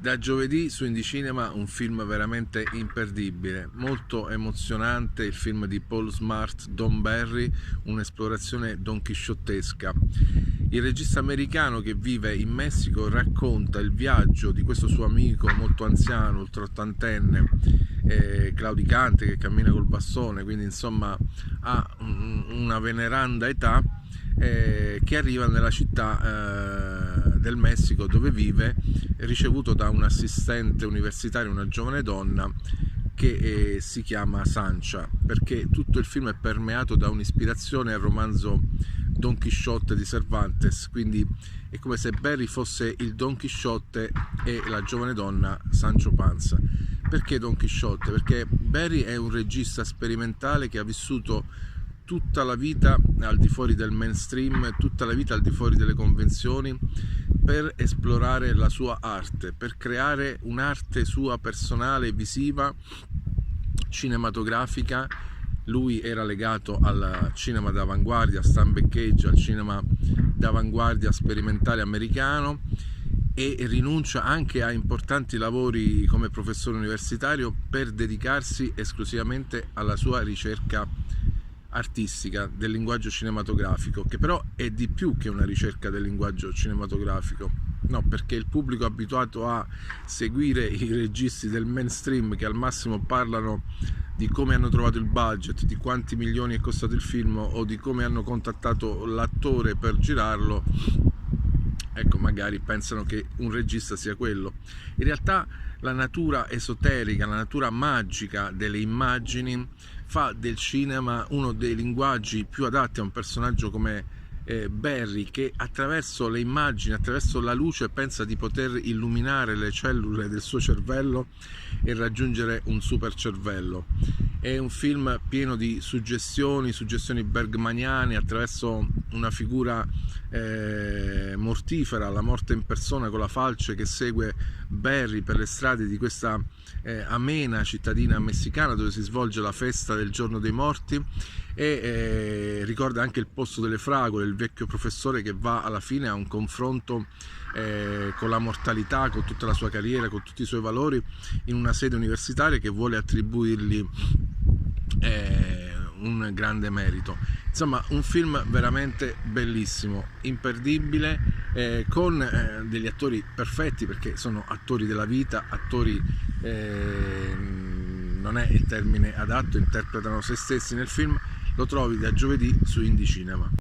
Da giovedì su Indie Cinema un film veramente imperdibile, molto emozionante, il film di Paul Smart, Don Barry, un'esplorazione donchisciottesca. Il regista americano che vive in Messico racconta il viaggio di questo suo amico molto anziano, ultraottantenne, claudicante, che cammina col bastone, quindi insomma ha una veneranda età, che arriva nella città del Messico dove vive, ricevuto da un assistente universitario, una giovane donna che si chiama Sancha, perché tutto il film è permeato da un'ispirazione al romanzo Don Chisciotte di Cervantes, quindi è come se Barry fosse il Don Chisciotte e la giovane donna Sancho Panza. Perché Don Chisciotte? Perché Barry è un regista sperimentale che ha vissuto tutta la vita al di fuori del mainstream, tutta la vita al di fuori delle convenzioni, per esplorare la sua arte, per creare un'arte sua personale, visiva, cinematografica. Lui era legato al cinema d'avanguardia, Steinbeck, al cinema d'avanguardia sperimentale americano, e rinuncia anche a importanti lavori come professore universitario per dedicarsi esclusivamente alla sua ricerca artistica del linguaggio cinematografico, che però è di più che una ricerca del linguaggio cinematografico. No, perché il pubblico abituato a seguire i registi del mainstream che al massimo parlano di come hanno trovato il budget, di quanti milioni è costato il film o di come hanno contattato l'attore per girarlo, ecco, magari pensano che un regista sia quello. In realtà la natura esoterica, la natura magica delle immagini fa del cinema uno dei linguaggi più adatti a un personaggio come Barry, che attraverso le immagini, attraverso la luce, pensa di poter illuminare le cellule del suo cervello e raggiungere un super cervello. È un film pieno di suggestioni bergmaniane, attraverso una figura mortifera, la morte in persona con la falce, che segue Barry per le strade di questa amena cittadina messicana dove si svolge la festa del giorno dei morti, e ricorda anche il posto delle fragole, il vecchio professore che va alla fine a un confronto con la mortalità, con tutta la sua carriera, con tutti i suoi valori, in una sede universitaria che vuole attribuirgli un grande merito. Insomma, un film veramente bellissimo, imperdibile, con degli attori perfetti, perché sono attori della vita, attori, non è il termine adatto, interpretano se stessi nel film. Lo trovi da giovedì su Indie Cinema.